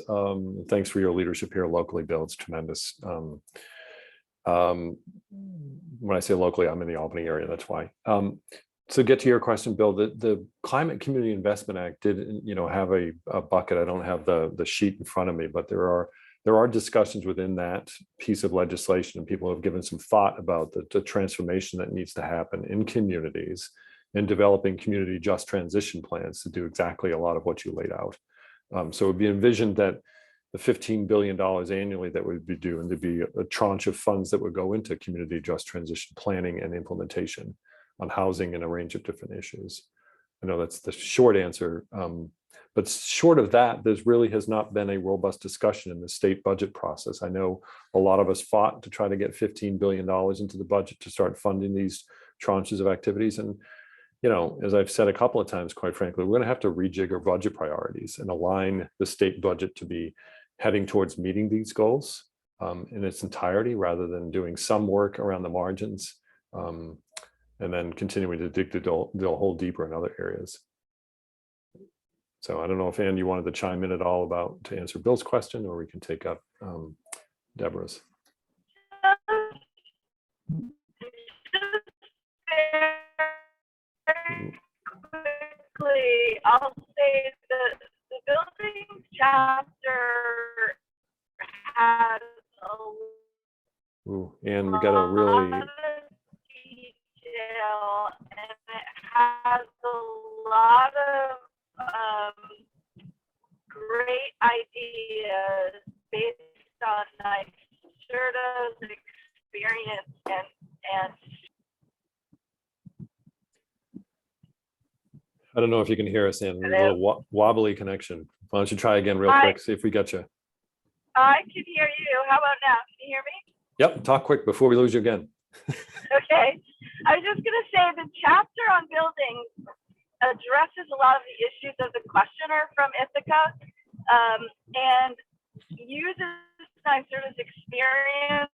thanks for your leadership here locally, Bill. It's tremendous. When I say locally, I'm in the Albany area. That's why. So get to your question, Bill, the Climate Community Investment Act did, have a bucket. I don't have the sheet in front of me, but there are discussions within that piece of legislation, and people have given some thought about the transformation that needs to happen in communities and developing community just transition plans to do exactly a lot of what you laid out. So it would be envisioned that the $15 billion annually that we'd be doing to be a tranche of funds that would go into community just transition planning and implementation on housing and a range of different issues. I know that's the short answer, but short of that, there really has not been a robust discussion in the state budget process. I know a lot of us fought to try to get $15 billion into the budget to start funding these tranches of activities. And, as I've said a couple of times, quite frankly, we're going to have to rejig our budget priorities and align the state budget to be heading towards meeting these goals in its entirety, rather than doing some work around the margins. And then continuing to dig the hole deeper in other areas. So I don't know if Ann, you wanted to chime in at all to answer Bill's question, or we can take up Deborah's. Quickly, I'll say that the building chapter has a Ooh, Ann, you got to really. And it has a lot of great ideas based on NYSERDA's experience and I don't know if you can hear us, Ann. A little wobbly connection. Why don't you try again real quick, see if we got you. I can hear you. How about now? Can you hear me? Yep, talk quick before we lose you again. Okay. I was just going to say the chapter on buildings addresses a lot of the issues of the questioner from Ithaca and uses NYSERDA's experience.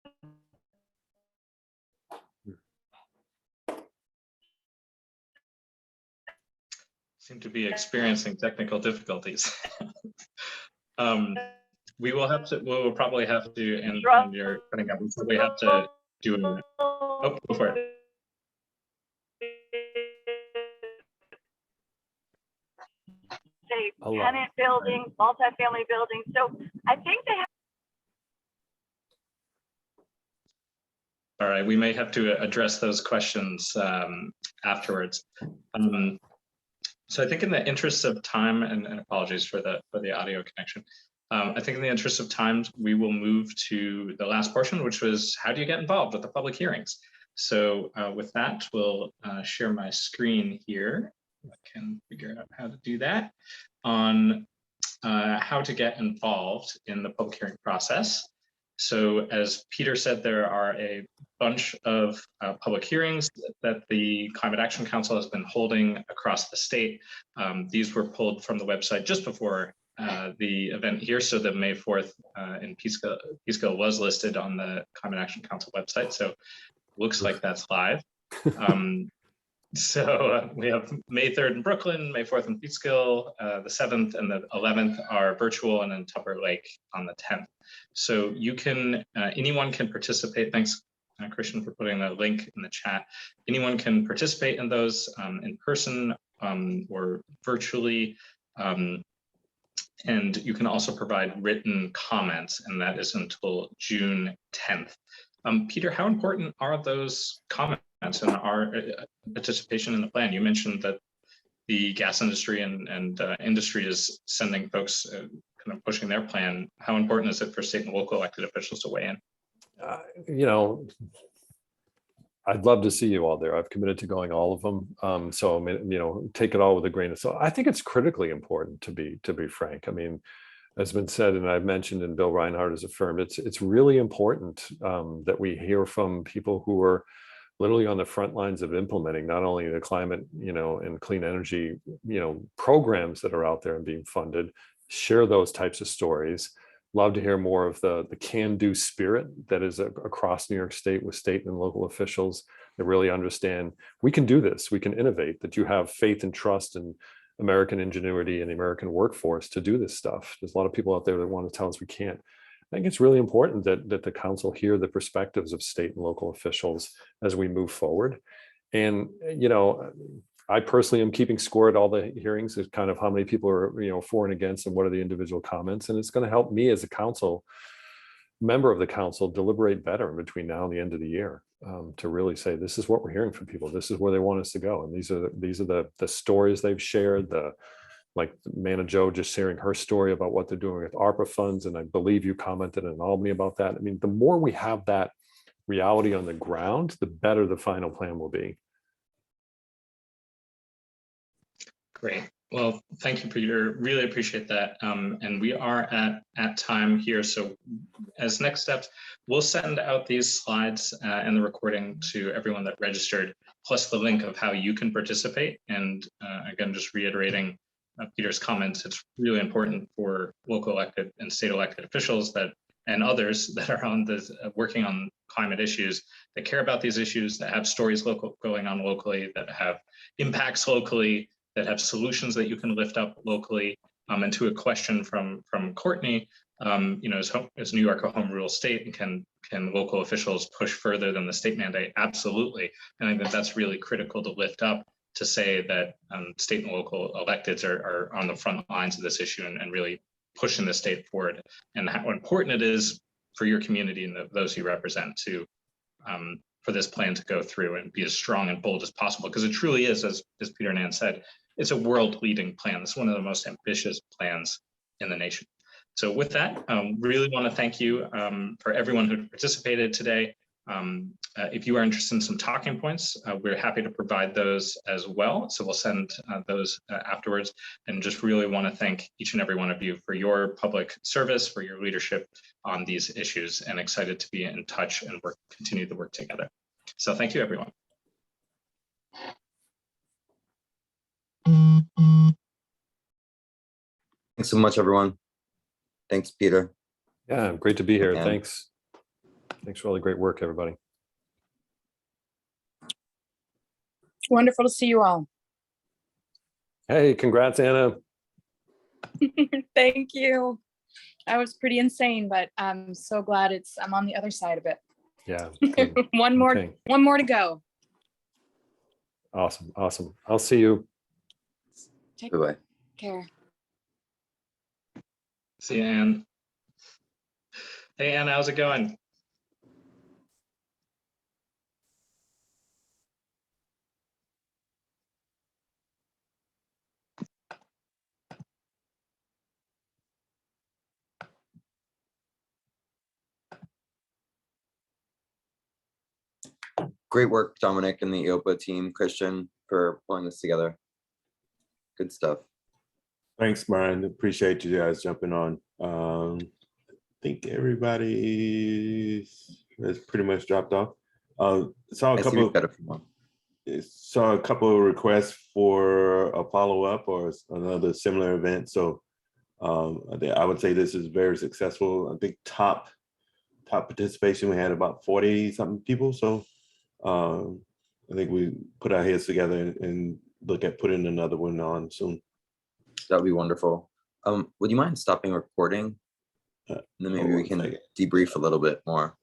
Seem to be experiencing technical difficulties. We will probably have to, and you're putting up, we have to do a, oh, go for it. Say tenant buildings, multifamily buildings. So I think they have. All right, we may have to address those questions afterwards. So I think in the interest of time, and apologies for the audio connection, I think in the interest of time, we will move to the last portion, which was how do you get involved with the public hearings? So with that, we'll share my screen here. I can figure out how to do that on how to get involved in the public hearing process. So as Peter said, there are a bunch of public hearings that the Climate Action Council has been holding across the state. These were pulled from the website just before the event here. So the May 4th in Peekskill was listed on the Climate Action Council website. So looks like that's live. So we have May 3rd in Brooklyn, May 4th in Peekskill, the 7th and the 11th are virtual, and then Tupper Lake on the 10th. So you can, anyone can participate. Thanks, Christian, for putting the link in the chat. Anyone can participate in those in person or virtually. And you can also provide written comments, and that is until June 10th. Peter, how important are those comments and our participation in the plan? You mentioned that the gas industry and industry is sending folks kind of pushing their plan. How important is it for state and local elected officials to weigh in? I'd love to see you all there. I've committed to going all of them. So, I mean, take it all with a grain of salt. I think it's critically important to be frank. I mean, as been said, and I've mentioned, and Bill Reinhardt has affirmed, it's really important that we hear from people who are literally on the front lines of implementing not only the climate, and clean energy, programs that are out there and being funded, share those types of stories, love to hear more of the can-do spirit that is across New York State with state and local officials that really understand we can do this, we can innovate, that you have faith and trust in American ingenuity and the American workforce to do this stuff. There's a lot of people out there that want to tell us we can't. I think it's really important that the council hear the perspectives of state and local officials as we move forward. And, you know, I personally am keeping score at all the hearings, is kind of how many people are, you know, for and against, and what are the individual comments. And it's going to help me as a council member of the council deliberate better between now and the end of the year, to really say, this is what we're hearing from people. This is where they want us to go. And these are the stories they've shared, like Mana Joe just sharing her story about what they're doing with ARPA funds. And I believe you commented in Albany about that. I mean, the more we have that reality on the ground, the better the final plan will be. Great. Well, thank you, Peter. Really appreciate that. And we are at time here. So as next steps, we'll send out these slides and the recording to everyone that registered, plus the link of how you can participate. And again, just reiterating Peter's comments, it's really important for local elected and state elected officials that and others that are on this working on climate issues, that care about these issues, that have stories going on locally, that have impacts locally, that have solutions that you can lift up locally. And to a question from Courtney, you know, is New York a home rule state, and can local officials push further than the state mandate? Absolutely. And I think that's really critical to lift up, to say that state and local electeds are on the front lines of this issue and really pushing the state forward, and how important it is for your community and those you represent to for this plan to go through and be as strong and bold as possible, because it truly is, as Peter and Ann said, it's a world-leading plan. It's one of the most ambitious plans in the nation. So with that, really want to thank you for everyone who participated today. If you are interested in some talking points, we're happy to provide those as well. So we'll send those afterwards, and just really want to thank each and every one of you for your public service, for your leadership on these issues, and excited to be in touch and continue to work together. So thank you, everyone. Thanks so much, everyone. Thanks, Peter. Yeah, great to be here. Okay. Thanks for all the great work, everybody. Wonderful to see you all. Hey, congrats, Anna. Thank you. That was pretty insane, but I'm so glad I'm on the other side of it. Yeah. Good. One more to go. Awesome. I'll see you. Take Bye-bye. care. See you, Ann. Hey, Ann, how's it going? Great work, Dominic and the EOPA team, Christian, for pulling this together. Good stuff. Thanks, Brian. Appreciate you guys jumping on. I think everybody has pretty much dropped off. Saw a couple of requests for a follow-up or another similar event. So I would say this is very successful. I think top participation, we had about 40 something people. So I think we put our heads together and look at putting another one on soon. That would be wonderful. Would you mind stopping recording? And then maybe we can debrief a little bit more.